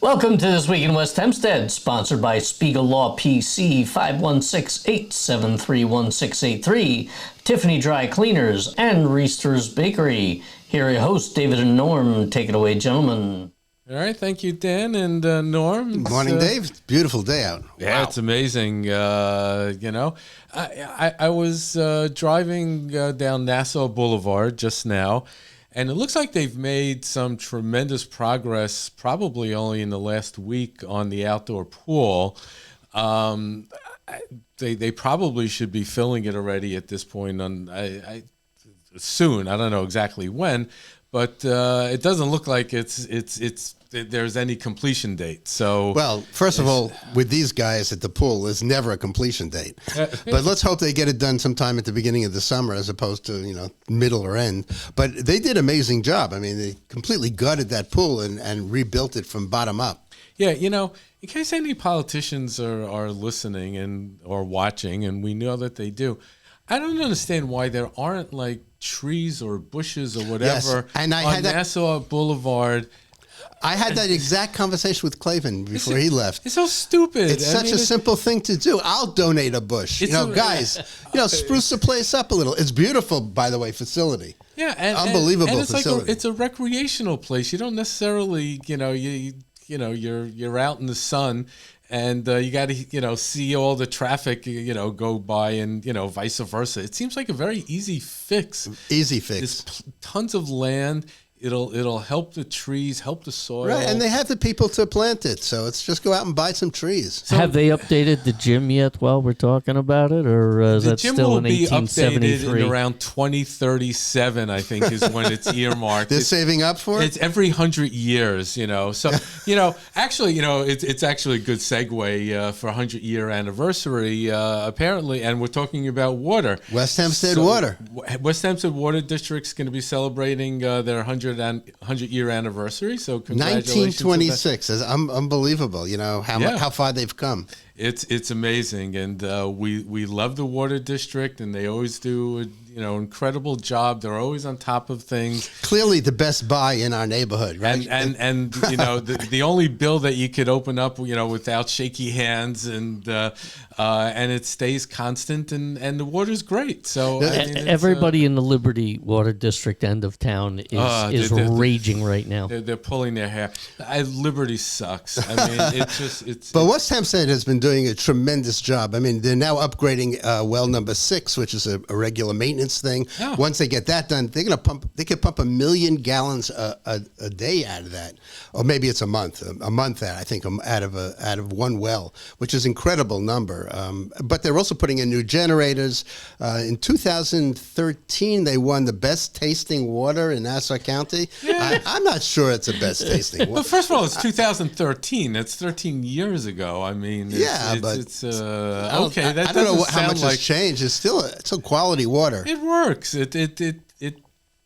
Welcome to This Week in West Hempstead, sponsored by Spiegel Law PC, 516-873-1683, Tiffany Dry Cleaners, and Reister's Bakery. Here are your hosts, David and Norm. Take it away, gentlemen. All right, thank you, Dan and Norm. Good morning, Dave. It's a beautiful day out. Yeah, wow. It's amazing. I was driving down Nassau Boulevard just now, and it looks like they've made some tremendous progress, probably only in the last week, on the outdoor pool. They probably should be filling it already at this point. Soon. I don't know exactly when, but it doesn't look like there's any completion date. So, well, first of all, with these guys at the pool, there's never a completion date. But let's hope they get it done sometime at the beginning of the summer, as opposed to middle or end. But they did an amazing job. I mean, they completely gutted that pool and rebuilt it from bottom up. Yeah, in case any politicians are listening or watching, and we know that they do, I don't understand why there aren't like trees or bushes or whatever on Nassau Boulevard. I had that exact conversation with Clavin before he left. It's so stupid. It's such a simple thing to do. I'll donate a bush. Guys, spruce the place up a little. It's beautiful, by the way, facility. Yeah, and unbelievable it's facility. It's a recreational place. You don't necessarily, you're out in the sun. And you got to, see all the traffic, go by, and vice versa. It seems like a very easy fix. Easy fix. There's tons of land. It'll help the trees, help the soil. Right, and they have the people to plant it, so it's just go out and buy some trees. So, have they updated the gym yet while we're talking about it, or is that still in 1873? The gym will be updated in around 2037, I think, is when it's earmarked. They're saving up for it? It's every 100 years, So, actually, it's actually a good segue for 100-year anniversary, apparently, and we're talking about water. West Hempstead Water. West Hempstead Water District is going to be celebrating their 100-year anniversary, so congratulations. 1926 is unbelievable. How far they've come. It's amazing, and we love the Water District, and they always do an incredible job. They're always on top of things. Clearly, the best buy in our neighborhood, right? And the only bill that you could open up without shaky hands, and it stays constant, and the water's great. So everybody in the Liberty Water District end of town is raging right now. They're pulling their hair. Liberty sucks. I mean, it's. But West Hempstead has been doing a tremendous job. I mean, they're now upgrading well number 6, which is a regular maintenance thing. Oh. Once they get that done, they could pump 1 million gallons a day out of that, or maybe it's a month I think out of one well, which is an incredible number. But they're also putting in new generators. In 2013, they won the best tasting water in Nassau County. Yeah. I'm not sure it's the best tasting water. But first of all, it's 2013. That's 13 years ago. I mean, okay. I don't know how much has changed. It's still quality water. It works. It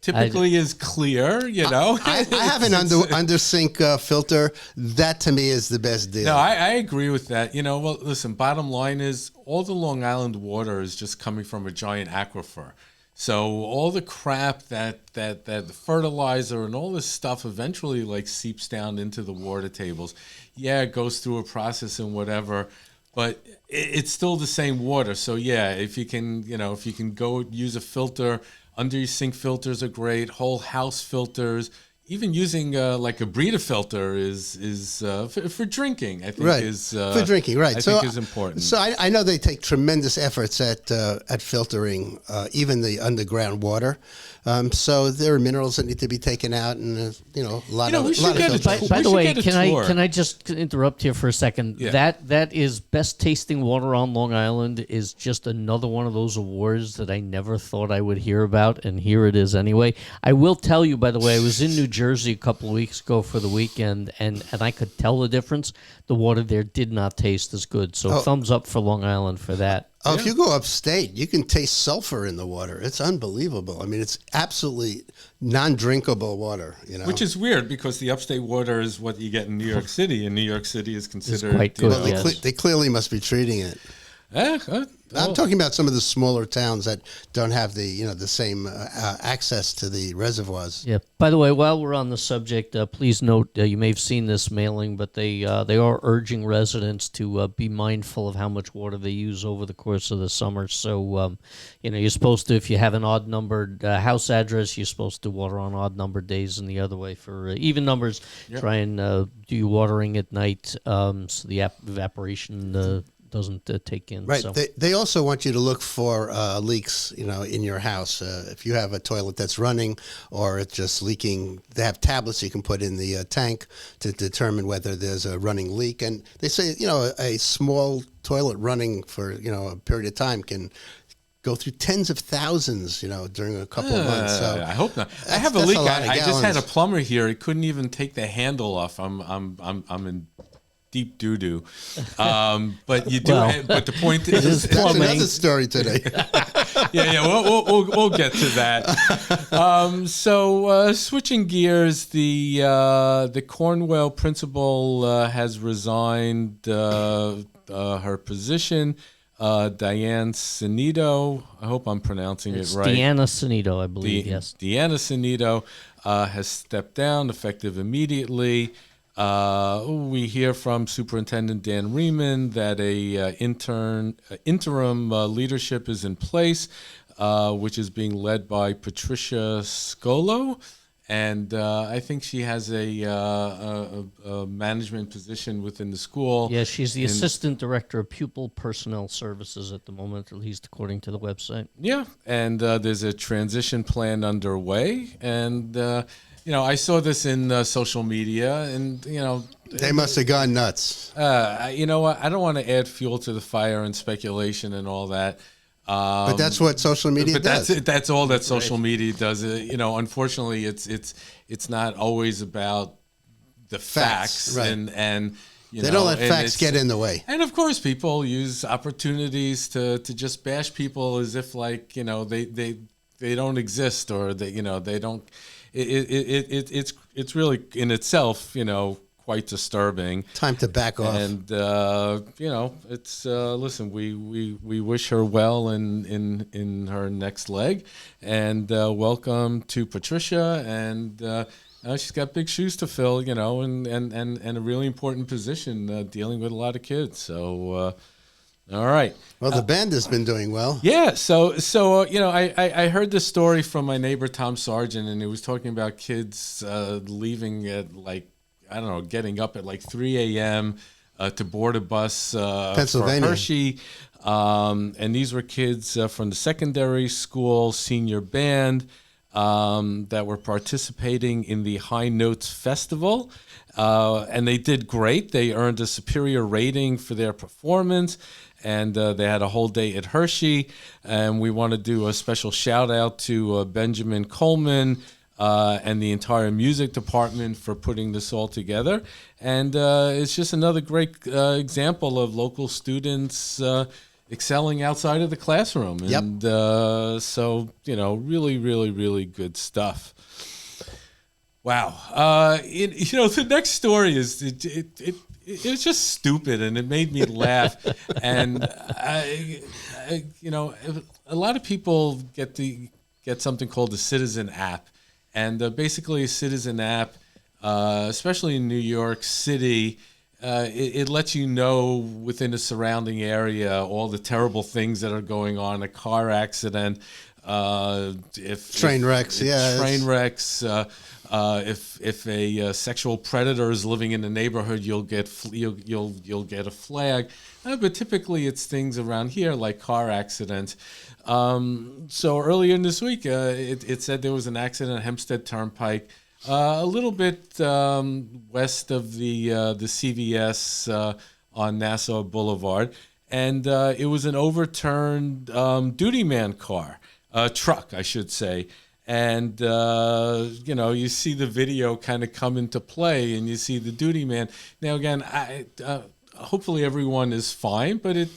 typically is clear, I have an under sink filter. That to me is the best deal. No, I agree with that. Well, listen, bottom line is all the Long Island water is just coming from a giant aquifer. So all the crap that the fertilizer and all this stuff eventually seeps down into the water tables. Yeah, it goes through a process and whatever, but it's still the same water. So yeah, if you can go use a filter. Under your sink filters are great. Whole house filters, even using like a Brita filter is for drinking. I think for drinking, right? I think is important. So I know they take tremendous efforts at filtering even the underground water. So there are minerals that need to be taken out, and a lot of filters. By the way, can I just interrupt here for a second? Yeah. That is best tasting water on Long Island is just another one of those awards that I never thought I would hear about, and here it is anyway. I will tell you, by the way, I was in New Jersey a couple of weeks ago for the weekend, and I could tell the difference. The water there did not taste as good, so thumbs up for Long Island for that. Oh, yeah. If you go upstate, you can taste sulfur in the water. It's unbelievable. I mean, it's absolutely non-drinkable water. Which is weird because the upstate water is what you get in New York City, and New York City is considered quite good. They clearly must be treating it. I'm talking about some of the smaller towns that don't have the same access to the reservoirs. Yeah. By the way, while we're on the subject, please note you may have seen this mailing, but they are urging residents to be mindful of how much water they use over the course of the summer. So, you're supposed to, if you have an odd numbered house address, you're supposed to water on odd numbered days, and the other way for even numbers. Yep. Try and do your watering at night, so the evaporation doesn't take in. Right. So. They also want you to look for leaks, in your house. If you have a toilet that's running or it's just leaking, they have tablets you can put in the tank to determine whether there's a running leak. And they say, a small toilet running for, a period of time can go through tens of thousands, during a couple of months. So I hope not. I have a leak. I just had a plumber here. He couldn't even take the handle off. I'm in deep doo-doo. But you do. Well, but the point is, that's another story today. yeah. We'll get to that. So switching gears, the Cornwall principal has resigned her position. Diane Sanito, I hope I'm pronouncing it right. Deanna Sanito, I believe, yes. Deanna Sanito has stepped down effective immediately. We hear from Superintendent Dan Riemann that a interim leadership is in place, which is being led by Patricia Scolo, and I think she has a management position within the school. Yeah, she's the Assistant Director of Pupil Personnel Services at the moment, at least according to the website. Yeah, and there's a transition plan underway, and I saw this in social media, and they must have gone nuts. You know what? I don't want to add fuel to the fire and speculation and all that. But that's what social media does. That's all that social media does. Unfortunately, it's not always about the facts, right? And they don't let facts get in the way. And of course, people use opportunities to just bash people as if they don't exist, or they don't. It's really in itself, quite disturbing. Time to back off. And it's listen. We wish her well in her next leg, and welcome to Patricia. And she's got big shoes to fill, and a really important position dealing with a lot of kids. So. All right. Well, the band has been doing well. Yeah. So I heard this story from my neighbor Tom Sargent, and he was talking about kids leaving at getting up at 3 a.m. To board a bus Pennsylvania. for Hershey. And these were kids from the secondary school senior band that were participating in the High Notes Festival. And they did great. They earned a superior rating for their performance. And they had a whole day at Hershey. And we want to do a special shout out to Benjamin Coleman and the entire music department for putting this all together. And it's just another great example of local students excelling outside of the classroom. Yep. And so, really, really, really good stuff. Wow. The next story is it was just stupid, and it made me laugh. And a lot of people get something called the Citizen app, and basically a Citizen app, especially in New York City, it lets you know within the surrounding area all the terrible things that are going on, a car accident, train wrecks, if a sexual predator is living in the neighborhood, you'll get a flag. But typically, it's things around here like car accidents. So earlier in this week, it said there was an accident at Hempstead Turnpike, a little bit west of the CVS on Nassau Boulevard, and it was an overturned duty man car, truck, I should say. And, you see the video kind of come into play, and you see the duty man. Now, again, hopefully everyone is fine, but it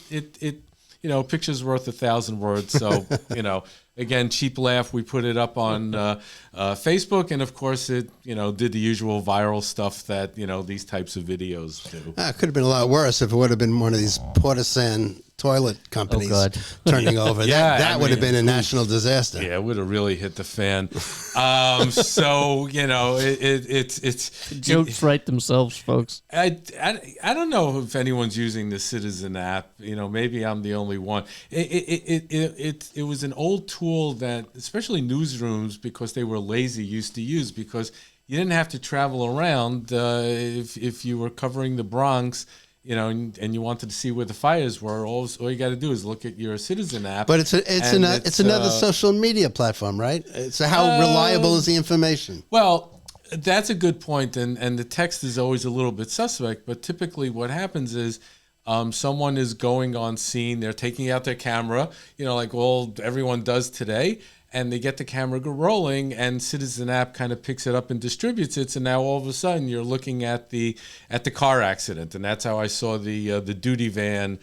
picture's worth 1,000 words. So, again, cheap laugh. We put it up on Facebook, and of course it, did the usual viral stuff that, these types of videos do. It could have been a lot worse if it would have been one of these partisan toilet companies God. turning over. Yeah, that I would have mean, been a national disaster. Yeah, it would have really hit the fan. So it's Jokes write themselves, folks. I don't know if anyone's using the Citizen app. Maybe I'm the only one. It was an old tool that especially newsrooms, because they were lazy, used to use, because you didn't have to travel around if you were covering the Bronx. And you wanted to see where the fires were. All you got to do is look at your Citizen app. But it's another social media platform, right? So how reliable is the information? Well, that's a good point, and the text is always a little bit suspect. But typically, what happens is someone is going on scene. They're taking out their camera, like everyone does today. And they get the camera rolling, and Citizen app kind of picks it up and distributes it. So now all of a sudden you're looking at the car accident, and that's how I saw the duty van,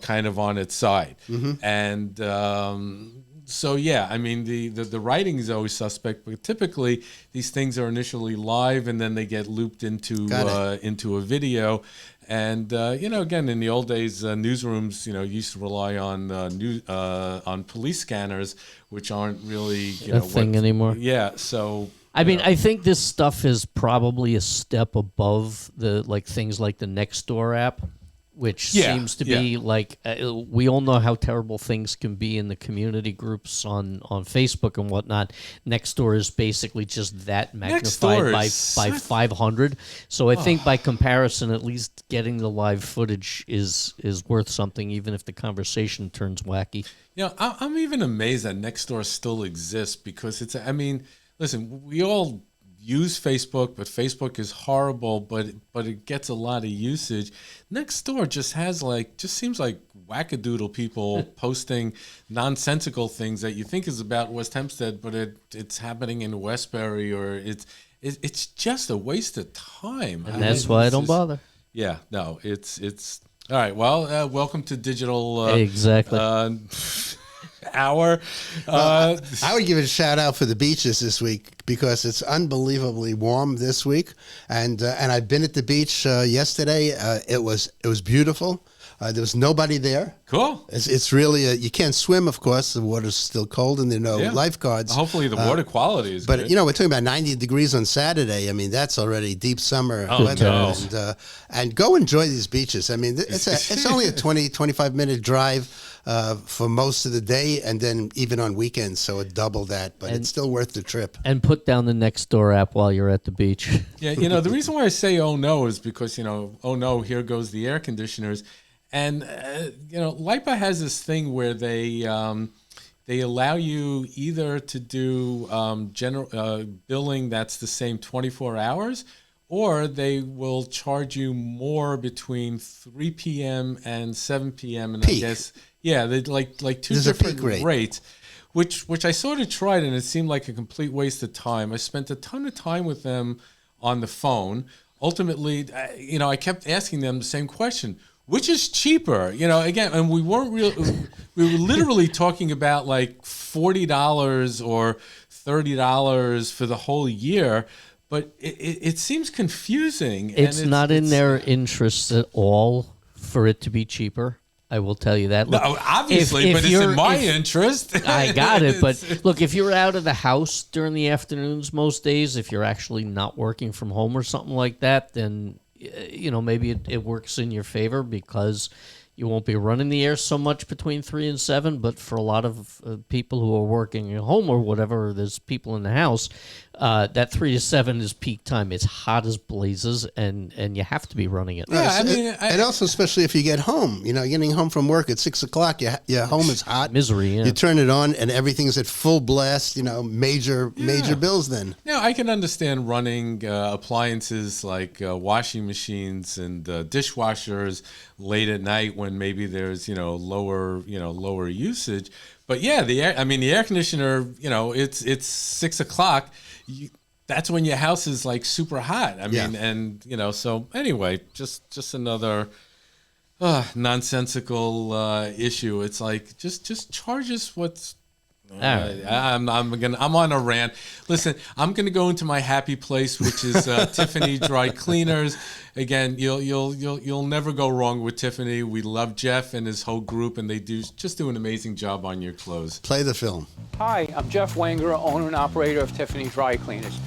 kind of on its side. Mm-hmm. And so yeah, I mean the writing is always suspect, but typically these things are initially live, and then they get looped into a video. And again, in the old days, newsrooms, used to rely on police scanners, which aren't really a thing anymore. Yeah, so I mean, I think this stuff is probably a step above things like the Nextdoor app, which seems to be like we all know how terrible things can be in the community groups on Facebook and whatnot. Nextdoor is basically just that magnified by 500. So I think by comparison, at least getting the live footage is worth something, even if the conversation turns wacky. I'm even amazed that Nextdoor still exists, because listen, we all use Facebook, but Facebook is horrible, but it gets a lot of usage. Nextdoor just seems like wackadoodle people posting nonsensical things that you think is about West Hempstead, but it's happening in Westbury, or it's just a waste of time. And that's why I don't bother. Yeah, no, it's all right. Well, welcome to digital. Exactly. Hour. I would give it a shout out for the beaches this week, because it's unbelievably warm this week, and I've been at the beach yesterday. It was beautiful. There was nobody there. Cool. It's really you can't swim, of course. The water's still cold, and there are no lifeguards. Hopefully, the water quality is good. But we're talking about 90 degrees on Saturday. I mean, that's already deep summer weather. No. And go enjoy these beaches. I mean, it's only a 25-minute drive for most of the day, and then even on weekends, so it double that. But it's still worth the trip. And put down the Nextdoor app while you're at the beach. Yeah, the reason why I say oh no is because oh no, here goes the air conditioners. And LIPA has this thing where they allow you either to do general billing that's the same 24 hours, or they will charge you more between 3 p.m. and 7 p.m. And peak. I guess they like two There's different rates. Which I sort of tried, and it seemed like a complete waste of time. I spent a ton of time with them on the phone. Ultimately, I kept asking them the same question. Which is cheaper, again, and we weren't we were literally talking about like $40 or $30 for the whole year, but it seems confusing. It's not in their interests at all for it to be cheaper. I will tell you that. Look, no, obviously, but it's in my interest. I got it. But look, if you're out of the house during the afternoons most days, if you're actually not working from home or something like that, then maybe it works in your favor, because you won't be running the air so much between 3 and 7. But for a lot of people who are working at home or whatever, there's people in the house, that 3 to 7 is peak time. It's hot as blazes, and you have to be running it. Yeah, and also especially if you get home, getting home from work at 6 o'clock, your home is hot. Misery, yeah. You turn it on and everything's at full blast, major bills then. Now, I can understand running appliances like washing machines and dishwashers late at night when maybe there's, lower usage. But yeah, the air conditioner, it's 6 o'clock. That's when your house is like super hot. And so anyway, just another nonsensical issue. It's like just charge us what's right. I'm on a rant. Listen, I'm gonna go into my happy place, which is Tiffany Dry Cleaners. Again, you'll never go wrong with Tiffany. We love Jeff and his whole group, and they just do an amazing job on your clothes. Play the film. Hi, I'm Jeff Wenger, owner and operator of Tiffany Dry Cleaners.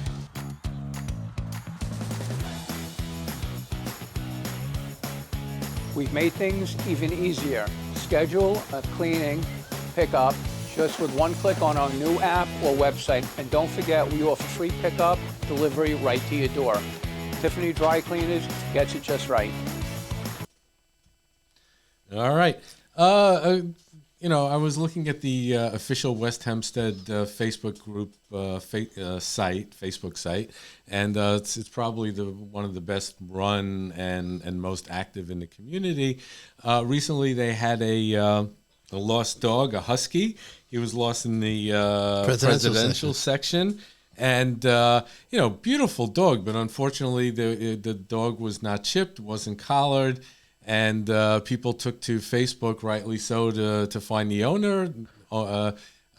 We've made things even easier. Schedule a cleaning pickup just with one click on our new app or website. And don't forget, we offer free pickup, delivery right to your door. Tiffany Dry Cleaners gets it just right. All right. I was looking at the official West Hempstead Facebook group Facebook site, and it's probably one of the best run and most active in the community. Recently, they had a lost dog, a husky. He was lost in the presidential section. And, beautiful dog, but unfortunately the dog was not chipped, wasn't collared, and people took to Facebook, rightly so, to find the owner.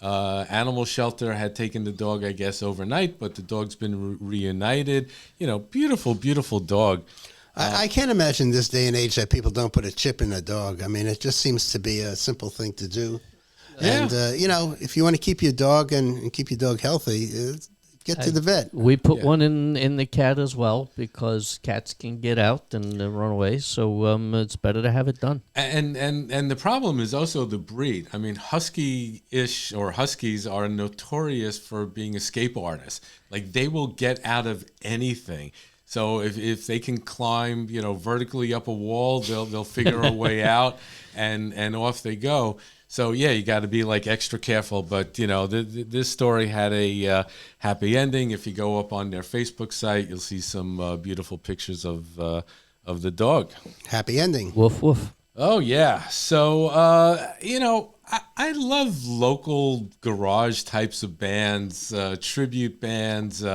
Animal shelter had taken the dog, I guess, overnight, but the dog's been reunited. Beautiful, beautiful dog. I can't imagine this day and age that people don't put a chip in a dog. I mean, it just seems to be a simple thing to do. Yeah. And, if you want to keep your dog and keep your dog healthy, get to the vet. We put one in the cat as well because cats can get out and run away. So it's better to have it done. And the problem is also the breed. I mean, husky-ish or huskies are notorious for being escape artists. Like, they will get out of anything. So if they can climb, vertically up a wall, they'll figure a way out, and off they go. So yeah, you got to be like extra careful. But this story had a happy ending. If you go up on their Facebook site, you'll see some beautiful pictures of the dog. Happy ending. Woof woof. Oh yeah. So I love local garage types of bands, tribute bands.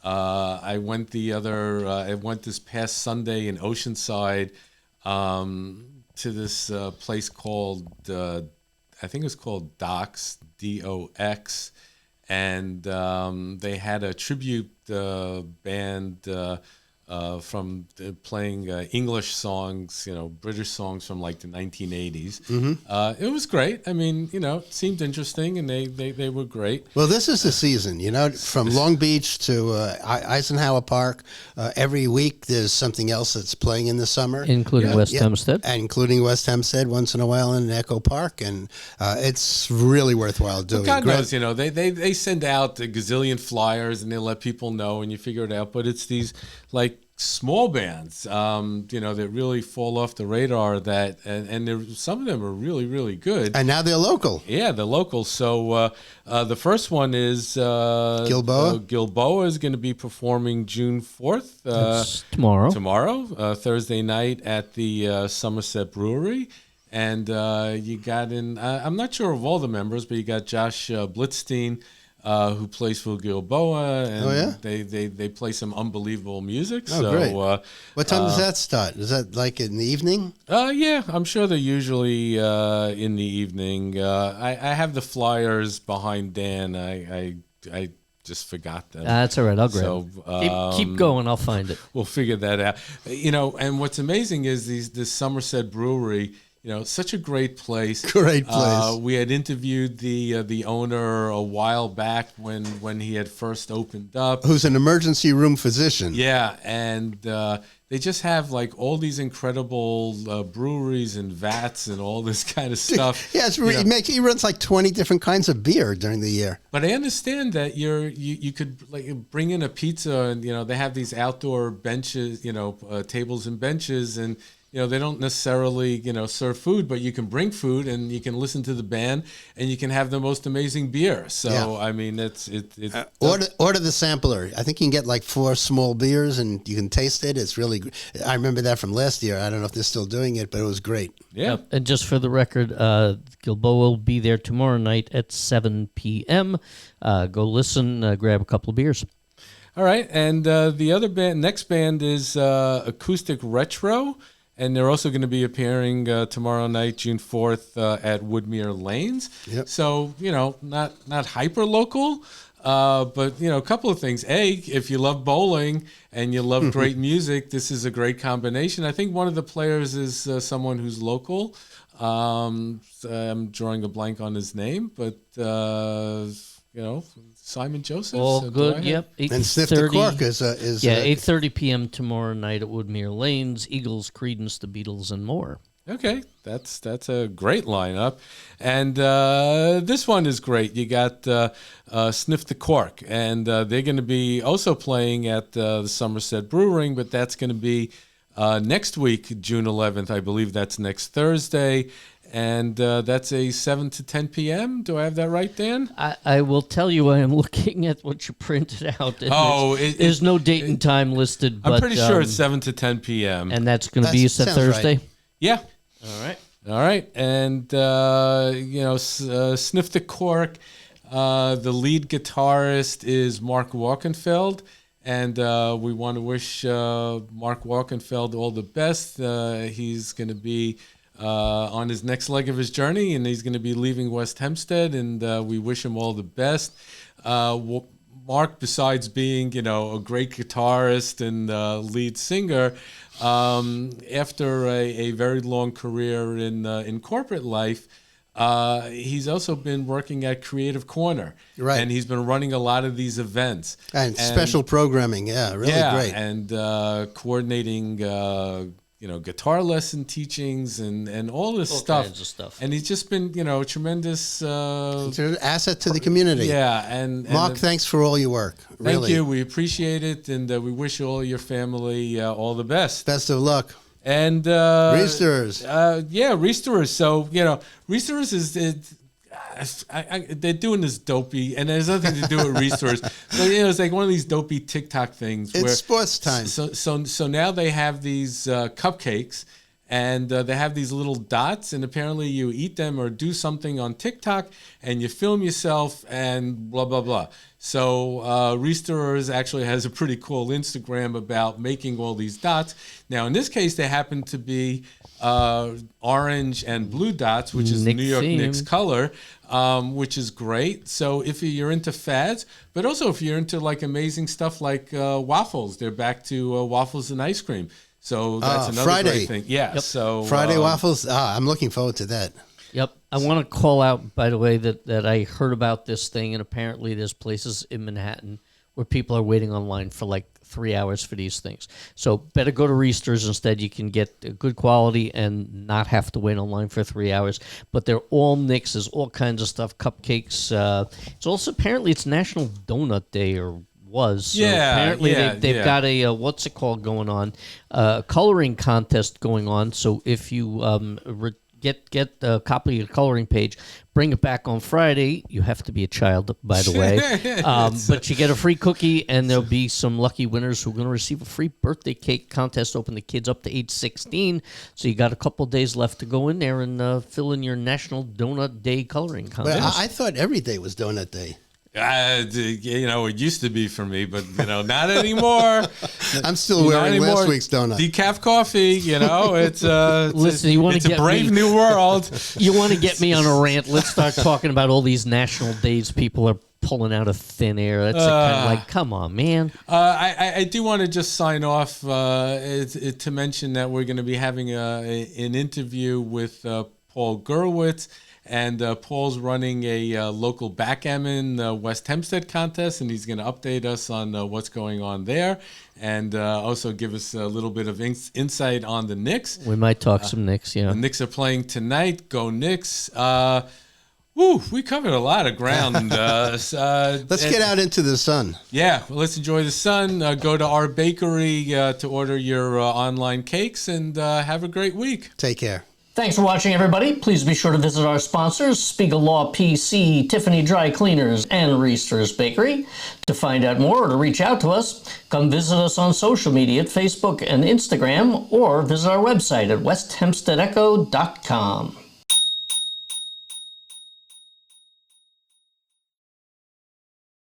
I went this past Sunday in Oceanside to this place called I think it's called Dox, DOX, and they had a tribute band from playing English songs, British songs from like the 1980s. Mm-hmm. It was great. I mean, it seemed interesting, and they were great. Well, this is the season, from Long Beach to Eisenhower Park. Every week there's something else that's playing in the summer. Including West Hempstead. And including West Hempstead once in a while in Echo Park. And it's really worthwhile doing. Well, God knows, they send out a gazillion flyers and they let people know and you figure it out. But it's these like small bands, that really fall off the radar. And some of them are really, really good. And now they're local. Yeah, they're local. So the first one is Gilboa. Gilboa is going to be performing June 4th. Tomorrow. Tomorrow, Thursday night at the Somerset Brewery. And you got I'm not sure of all the members, but you got Josh Blitzstein, who plays for Gilboa, and they play some unbelievable music. Great. What time does that start? Is that like in the evening? Yeah, I'm sure they're usually in the evening. I have the flyers behind Dan. I just forgot them. That's all right. I'll grab it. Keep going. I'll find it. We'll figure that out. And what's amazing is this Somerset Brewery. Such a great place. Great place. We had interviewed the owner a while back when he had first opened up. Who's an emergency room physician. Yeah, and they just have like all these incredible breweries and vats and all this kind of stuff. Yeah, he runs like 20 different kinds of beer during the year. But I understand that you could like bring in a pizza and they have these outdoor benches, tables and benches and. They don't necessarily, serve food, but you can bring food and you can listen to the band and you can have the most amazing beer. So, yeah. I mean, order the sampler. I think you can get like 4 small beers and you can taste it. It's really good. I remember that from last year. I don't know if they're still doing it, but it was great. Yeah. And just for the record, Gilboa will be there tomorrow night at 7 p.m. Go listen, grab a couple of beers. All right. And the next band is Acoustic Retro. And they're also going to be appearing tomorrow night, June 4th, at Woodmere Lanes. Yep. So, not hyper local, but, a couple of things. A, if you love bowling and you love great music, this is a great combination. I think one of the players is someone who's local. I'm drawing a blank on his name, but, Simon Joseph. All good, yep. And Sniff the Cork is 8:30 p.m. tomorrow night at Woodmere Lanes, Eagles, Creedence, the Beatles, and more. Okay, that's a great lineup. And this one is great. You got Sniff the Cork, and they're going to be also playing at the Somerset Brewing, but that's going to be next week, June 11th. I believe that's next Thursday. And that's a 7 to 10 p.m. Do I have that right, Dan? I will tell you, I am looking at what you printed out. And there's no date and time listed. I'm but, pretty sure it's 7 to 10 p.m. And that's going to be, you said Thursday? Right. Yeah. All right. And, Sniff the Cork, the lead guitarist is Mark Walkenfeld. And we want to wish Mark Walkenfeld all the best. He's going to be on his next leg of his journey, and he's going to be leaving West Hempstead, and we wish him all the best. Mark, besides being, a great guitarist and lead singer, after a very long career in corporate life, he's also been working at Creative Corner. Right. And he's been running a lot of these events. And special programming, really great. And coordinating guitar lesson teachings and all this stuff. Kinds of stuff. And he's just been, a tremendous asset to the community. Yeah, and Mark, thanks for all your work. Really. Thank you. We appreciate it, and we wish all your family all the best. Best of luck. And Reesters. Reesters. So Reesters is. They're doing this dopey, and there's nothing to do with Reesters. But it's like one of these dopey TikTok things. It's where, sports time. So now they have these cupcakes, and they have these little dots, and apparently you eat them or do something on TikTok, and you film yourself, and blah blah blah. So Reesters actually has a pretty cool Instagram about making all these dots. Now in this case, they happen to be orange and blue dots, which is the New York Knicks color, which is great. So if you're into fads, but also if you're into like amazing stuff like waffles, they're back to waffles and ice cream. So that's another Friday. great thing. Yeah. Yep. So Friday waffles. I'm looking forward to that. Yep. I want to call out, by the way, that I heard about this thing, and apparently there's places in Manhattan where people are waiting online for like 3 hours for these things. So better go to Reesters instead. You can get good quality and not have to wait online for 3 hours. But they're all Knicks. There's all kinds of stuff, cupcakes. It's also apparently it's National Donut Day or was. So apparently they've got a, what's it called going on? Coloring contest going on. So if you get a copy of the coloring page, bring it back on Friday. You have to be a child, by the way. But you get a free cookie, and there'll be some lucky winners who are going to receive a free birthday cake contest open to kids up to age 16. So you got a couple days left to go in there and fill in your National Donut Day coloring contest. Well, I thought every day was Donut Day. It used to be for me, but not anymore. I'm still wearing last week's donut. Decaf coffee, it's listen. You want to get a brave new world. You want to get me on a rant? Let's start talking about all these national days people are pulling out of thin air. That's kind of like, come on, man. I do want to just sign off to mention that we're going to be having an interview with Paul Gurwitz. And Paul's running a local backgammon West Hempstead contest, and he's going to update us on what's going on there, and also give us a little bit of insight on the Knicks. We might talk some Knicks, yeah. The Knicks are playing tonight. Go Knicks. We covered a lot of ground. Let's get out into the sun. Yeah, well, let's enjoy the sun. Go to our bakery to order your online cakes, and have a great week. Take care. Thanks for watching, everybody. Please be sure to visit our sponsors, Spiegel Law PC, Tiffany Dry Cleaners, and Reesters Bakery. To find out more or to reach out to us, come visit us on social media at Facebook and Instagram, or visit our website at westhempsteadecho.com.